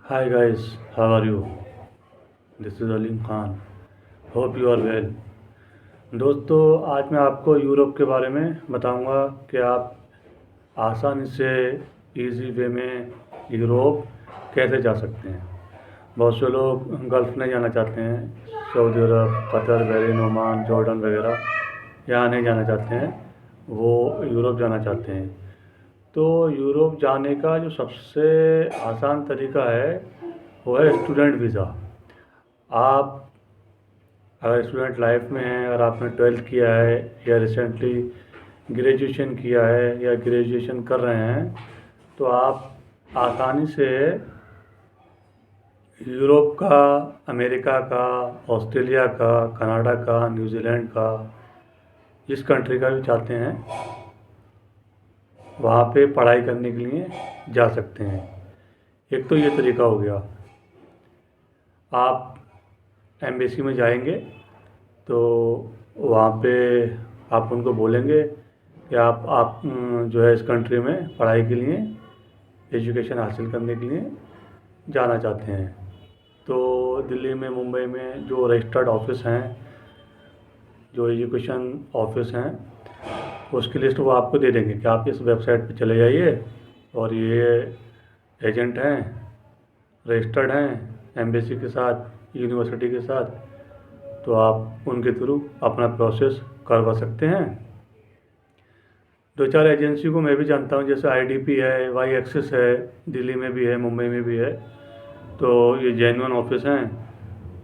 Hi guys, how are you? This is Alim Khan. Hope you are well. दोस्तों, आज मैं आपको Europe के बारे में बताऊंगा कि आप आसानी से इजी वे में यूरोप कैसे जा सकते हैं। बहुत से लोग गल्फ़ नहीं जाना चाहते हैं, सऊदी अरब, कतर, बहरीन, ओमान, जॉर्डन वगैरह यहाँ नहीं जाना चाहते हैं, वो यूरोप जाना चाहते हैं। तो यूरोप जाने का जो सबसे आसान तरीका है वो है स्टूडेंट वीज़ा। आप अगर स्टूडेंट लाइफ में हैं, अगर आपने 12th किया है या रिसेंटली ग्रेजुएशन किया है या ग्रेजुएशन कर रहे हैं, तो आप आसानी से यूरोप का, अमेरिका का, ऑस्ट्रेलिया का, कनाडा का, न्यूजीलैंड का, जिस कंट्री का भी चाहते हैं वहाँ पे पढ़ाई करने के लिए जा सकते हैं। एक तो ये तरीका हो गया। आप एम्बेसी में जाएंगे तो वहाँ पे आप उनको बोलेंगे कि आप जो है इस कंट्री में पढ़ाई के लिए, एजुकेशन हासिल करने के लिए जाना चाहते हैं। तो दिल्ली में, मुंबई में जो रजिस्टर्ड ऑफिस हैं, जो एजुकेशन ऑफिस हैं, उसकी लिस्ट वो आपको दे देंगे कि आप इस वेबसाइट पे चले जाइए और ये एजेंट हैं, रजिस्टर्ड हैं एम्बेसी के साथ, यूनिवर्सिटी के साथ, तो आप उनके थ्रू अपना प्रोसेस करवा सकते हैं। दो चार एजेंसी को मैं भी जानता हूँ, जैसे आईडीपी है, वाई एक्सिस है, दिल्ली में भी है, मुंबई में भी है। तो ये जेन्युइन ऑफिस हैं,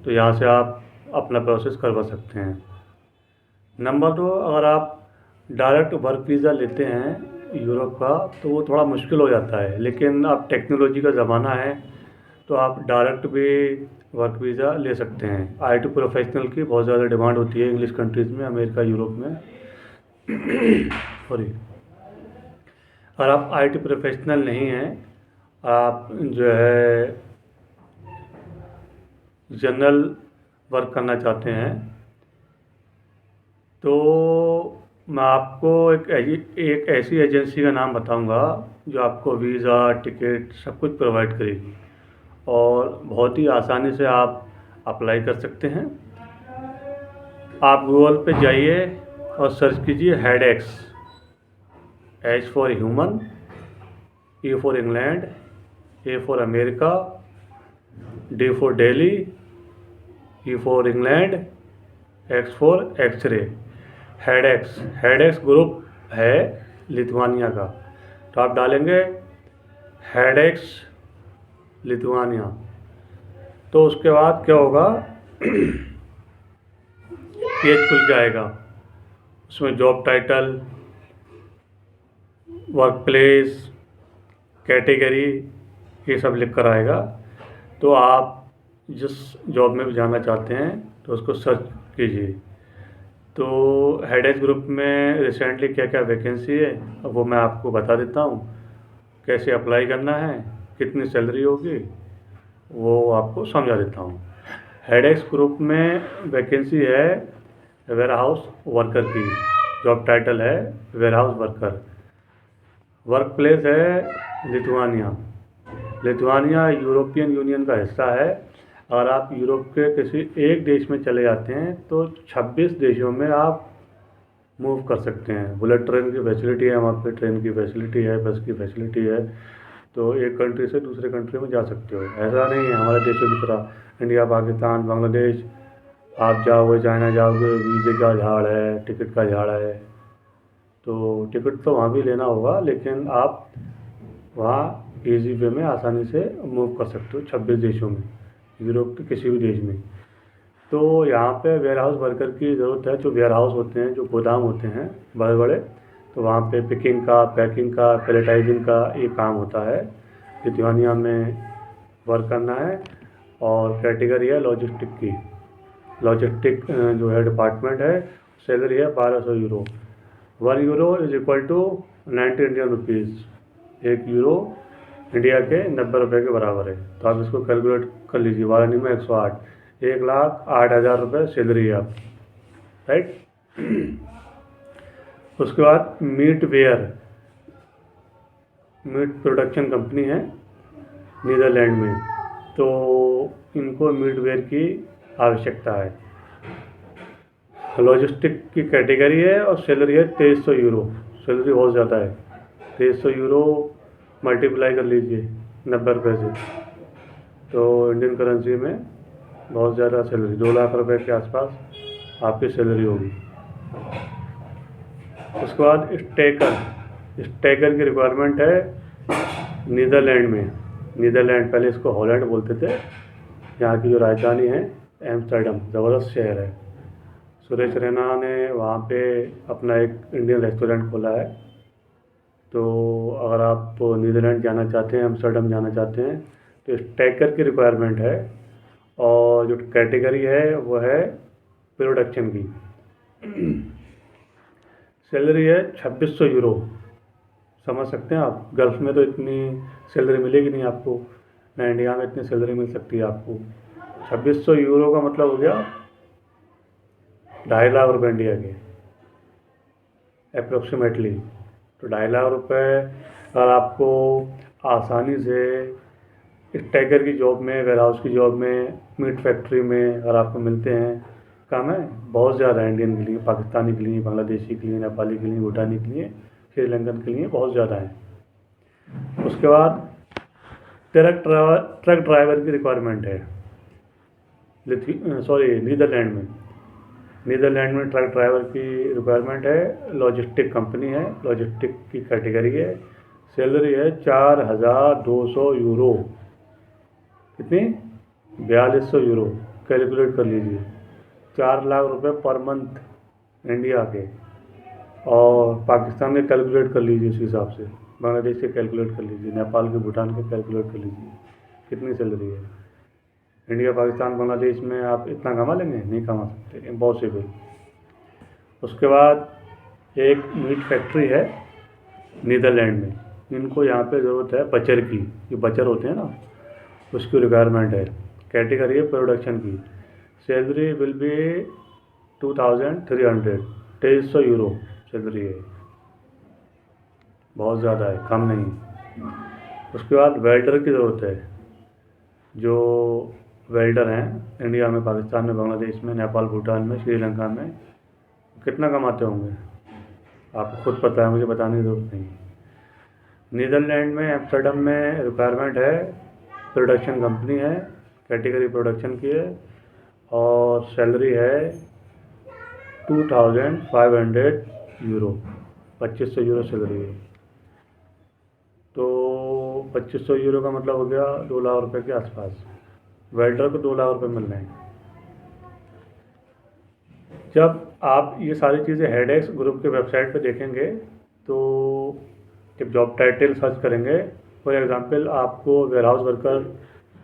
तो यहाँ से आप अपना प्रोसेस करवा सकते हैं। नंबर दो, अगर आप डायरेक्ट वर्क वीज़ा लेते हैं यूरोप का तो वो थोड़ा मुश्किल हो जाता है, लेकिन अब टेक्नोलॉजी का ज़माना है तो आप डायरेक्ट भी वर्क वीज़ा ले सकते हैं। आईटी प्रोफेशनल की बहुत ज़्यादा डिमांड होती है इंग्लिश कंट्रीज़ में, अमेरिका, यूरोप में। सॉरी, अगर आप आईटी प्रोफेशनल नहीं हैं, आप जो है जनरल वर्क करना चाहते हैं, तो मैं आपको एक ऐसी एजेंसी का नाम बताऊंगा जो आपको वीज़ा, टिकट सब कुछ प्रोवाइड करेगी और बहुत ही आसानी से आप अप्लाई कर सकते हैं। आप गूगल पे जाइए और सर्च कीजिए Hedex, H for human, E for England, A for America, D for Delhi, E for England, X for x ray. Hedex, Hedex group है लिथुआनिया का। तो आप डालेंगे हेडेक्स लिथुआनिया, तो उसके बाद क्या होगा, पेज खुल जाएगा। उसमें job title, work place, category, ये सब लिख कर आएगा। तो आप जिस जॉब में भी जाना चाहते हैं तो उसको सर्च कीजिए। तो हेडेक्स ग्रुप में रिसेंटली क्या क्या वैकेंसी है वो मैं आपको बता देता हूँ। कैसे अप्लाई करना है, कितनी सैलरी होगी, वो आपको समझा देता हूँ। हेडेक्स ग्रुप में वैकेंसी है वेयर हाउस वर्कर की। जॉब टाइटल है warehouse worker. Work place है लिथुआनिया। लिथुआनिया यूरोपियन यूनियन का हिस्सा है। अगर आप यूरोप के किसी एक देश में चले जाते हैं तो 26 देशों में आप मूव कर सकते हैं। बुलेट ट्रेन की फैसिलिटी है वहाँ पे, ट्रेन की फैसिलिटी है, बस की फैसिलिटी है। तो एक कंट्री से दूसरे कंट्री में जा सकते हो। ऐसा नहीं है हमारे देशों की तरह इंडिया, पाकिस्तान, बांग्लादेश आप जाओगे, चाइना जाओगे, वीज़े का झाड़ है, टिकट का झाड़ है। तो टिकट तो वहाँ भी लेना होगा, लेकिन आप वहाँ ईजी वे में आसानी से मूव कर सकते हो 26 देशों में, यूरोप के किसी भी देश में। तो यहाँ पे वेयर हाउस वर्कर की ज़रूरत है। जो वेयर हाउस होते हैं, जो गोदाम होते हैं बड़े बड़े, तो वहाँ पे पिकिंग का, पैकिंग का, पैलेटाइजिंग का ये काम होता है। लिथुआनिया में वर्क करना है। और कैटेगरी है लॉजिस्टिक की। लॉजिस्टिक जो है डिपार्टमेंट है। सैलरी है 1200 euro. 1 euro is equal to 90 Indian rupees. 1 euro India के 90 रुपये के बराबर है। तो आप इसको कैलकुलेट कर लीजिए, 12 में 108, 1,08,000 रुपये सैलरी है आप, राइट। उसके बाद मीट वेयर, मीट प्रोडक्शन कंपनी है नीदरलैंड में। तो इनको मिडवेयर की आवश्यकता है। लॉजिस्टिक की कैटेगरी है और सैलरी है 2300 यूरो। सैलरी बहुत ज़्यादा है। 2300 यूरो मल्टीप्लाई कर लीजिए 90 रुपये से, तो इंडियन करेंसी में बहुत ज़्यादा सैलरी, 2 लाख रुपए के आसपास आपकी सैलरी होगी। उसके बाद स्टैकर की रिक्वायरमेंट है नीदरलैंड में। नीदरलैंड, पहले इसको हॉलैंड बोलते थे। यहाँ की जो राजधानी है एम्स्टर्डम, ज़बरदस्त शहर है। सुरेश रैना ने वहाँ पे अपना एक इंडियन रेस्टोरेंट खोला है। तो अगर आप नीदरलैंड जाना चाहते हैं, एम्स्टर्डम जाना चाहते हैं, तो स्टैकर की रिक्वायरमेंट है। और जो कैटेगरी है वो है प्रोडक्शन की। सैलरी है 2600 यूरो। समझ सकते हैं आप, गल्फ में तो इतनी सैलरी मिलेगी नहीं आपको, ना इंडिया में इतनी सैलरी मिल सकती है आपको। 2600 यूरो का मतलब हो गया 2.5 लाख रुपये इंडिया के अप्रोक्सीमेटली। तो 2.5 लाख रुपये अगर आपको आसानी से स्टैकर की जॉब में, वेयर हाउस की जॉब में, मीट फैक्ट्री में अगर आपको मिलते हैं, काम है बहुत ज़्यादा है इंडियन के लिए, पाकिस्तानी के लिए, बांग्लादेशी के लिए, नेपाली के लिए, भूटानी के लिए, श्रीलंकन के लिए बहुत ज़्यादा है। उसके बाद ट्रक ड्राइवर की रिक्वायरमेंट है नीदरलैंड में ट्रक ड्राइवर की रिक्वायरमेंट है। लॉजिस्टिक कंपनी है, लॉजिस्टिक की कैटेगरी है। सैलरी है 4200 यूरो। कितनी? 4200 यूरो। कैलकुलेट कर लीजिए, 4 लाख रुपए पर मंथ इंडिया के। और पाकिस्तान के कैलकुलेट कर लीजिए उस हिसाब से, बांग्लादेश के कैलकुलेट कर लीजिए, नेपाल के, भूटान के कैलकुलेट कर लीजिए, कितनी सैलरी है। इंडिया, पाकिस्तान, बांग्लादेश में आप इतना कमा लेंगे? नहीं कमा सकते, इम्पॉसिबल। उसके बाद एक मीट फैक्ट्री है नीदरलैंड में। इनको यहाँ पे ज़रूरत है बचर की, ये बचर होते हैं ना, उसकी रिक्वायरमेंट है। कैटेगरी है प्रोडक्शन की। Salary will be 2300, 2300 euro salary है। बहुत ज़्यादा है, कम नहीं। उसके बाद वेल्डर की ज़रूरत है। जो वेल्डर हैं इंडिया में, पाकिस्तान में, बांग्लादेश में, नेपाल, भूटान में, श्रीलंका में, कितना कमाते होंगे आपको खुद पता है, मुझे बताने की ज़रूरत नहीं। नीदरलैंड में एम्स्टर्डम में रिक्वायरमेंट है, प्रोडक्शन कंपनी है, कैटेगरी प्रोडक्शन की है, और सैलरी है 2500 यूरो। 2500 यूरो सैलरी है। तो 2500 यूरो का मतलब हो गया 2 लाख रुपए के आसपास। वेल्डर को 2 लाख रुपए मिल रहे हैं। जब आप ये सारी चीज़ें हेडेक्स ग्रुप के वेबसाइट पे देखेंगे, तो जब जॉब टाइटल सर्च करेंगे, फॉर एग्जांपल आपको वेयरहाउस वर्कर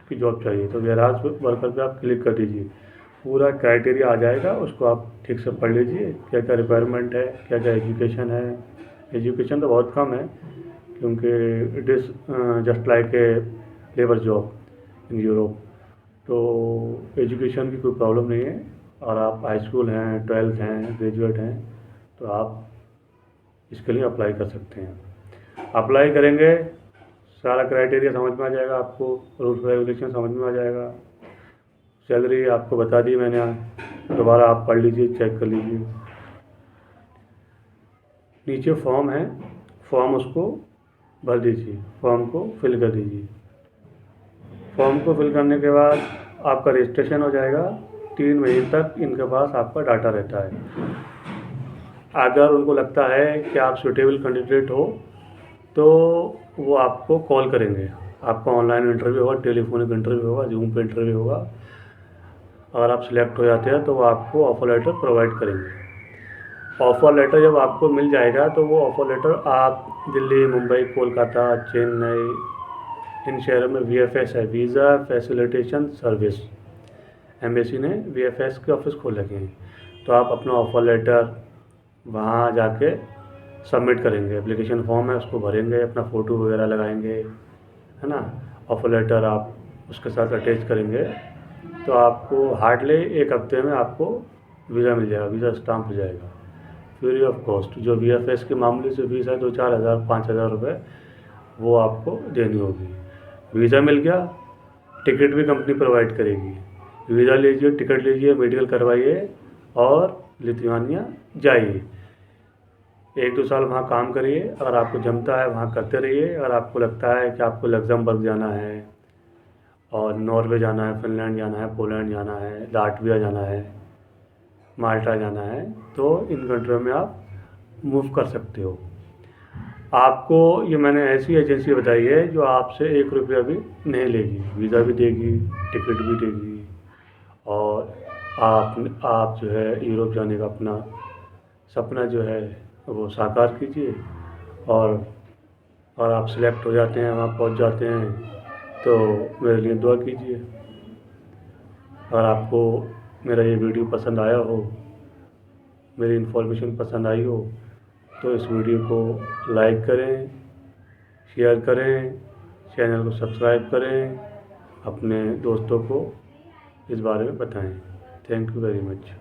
की जॉब चाहिए, तो वेयरहाउस वर्कर पे आप क्लिक कर दीजिए, पूरा क्राइटेरिया आ जाएगा, उसको आप ठीक से पढ़ लीजिए, क्या क्या रिक्वायरमेंट है, क्या क्या एजुकेशन है। एजुकेशन तो बहुत कम है, क्योंकि it is just like a labour job in Europe. तो एजुकेशन की कोई प्रॉब्लम नहीं है, और आप हाई स्कूल हैं, 12th हैं, ग्रेजुएट हैं, तो आप इसके लिए अप्लाई कर सकते हैं। अप्लाई करेंगे, सारा क्राइटेरिया समझ में आ जाएगा आपको, रूल्स रेगुलेशन समझ में आ जाएगा। सैलरी आपको बता दी मैंने, दोबारा आप पढ़ लीजिए, चेक कर लीजिए। नीचे फॉर्म है, फॉर्म उसको भर दीजिए, फॉर्म को फिल कर दीजिए। फॉर्म को फिल करने के बाद आपका रजिस्ट्रेशन हो जाएगा। 3 महीने तक इनके पास आपका डाटा रहता है। अगर उनको लगता है कि आप सूटेबल कैंडिडेट हो, तो वो आपको कॉल करेंगे। आपका ऑनलाइन इंटरव्यू होगा, टेलीफोनिक इंटरव्यू होगा, जूम पे इंटरव्यू होगा। अगर आप सिलेक्ट हो जाते हैं तो वो आपको ऑफ़र लेटर प्रोवाइड करेंगे। ऑफ़र लेटर जब आपको मिल जाएगा, तो वो ऑफ़र लेटर आप दिल्ली, मुंबई, कोलकाता, चेन्नई, इन शहरों में VFS है, वीज़ा फैसिलिटेशन सर्विस, एम्बेसी ने VFS के ऑफिस खोल रखे हैं। तो आप अपना ऑफ़र लेटर वहाँ जाके सबमिट करेंगे। एप्लीकेशन फॉर्म है, उसको भरेंगे, अपना फ़ोटो वगैरह लगाएंगे, है ना। ऑफ़र लेटर आप उसके साथ अटैच करेंगे, तो आपको हार्डली 1 हफ्ते में आपको वीज़ा मिल जाएगा, वीज़ा स्टाम्प हो जाएगा, फ्री ऑफ कॉस्ट। जो VFS की मामूली से फीस है 2-4 हज़ार, 5 हज़ार रुपये, वो आपको देनी होगी। वीज़ा मिल गया, टिकट भी कंपनी प्रोवाइड करेगी। वीज़ा लीजिए, टिकट लीजिए, मेडिकल करवाइए और लिथुआनिया जाइए। 1-2 साल वहाँ काम करिए, अगर आपको जमता है वहाँ करते रहिए। अगर आपको लगता है कि आपको लग्जमबर्ग जाना है और नॉर्वे जाना है, फिनलैंड जाना है, पोलैंड जाना है, लाटविया जाना है, माल्टा जाना है, तो इन कंट्रियों में आप मूव कर सकते हो। आपको ये मैंने ऐसी एजेंसी बताई है जो आपसे 1 रुपया भी नहीं लेगी, वीज़ा भी देगी, टिकट भी देगी और आप जो है यूरोप जाने का अपना सपना जो है वो साकार कीजिए। और आप सिलेक्ट हो जाते हैं, वहाँ पहुँच जाते हैं, तो मेरे लिए दुआ कीजिए। अगर आपको मेरा ये वीडियो पसंद आया हो, मेरी इन्फॉर्मेशन पसंद आई हो, तो इस वीडियो को लाइक करें, शेयर करें, चैनल को सब्सक्राइब करें, अपने दोस्तों को इस बारे में बताएं। Thank you very much.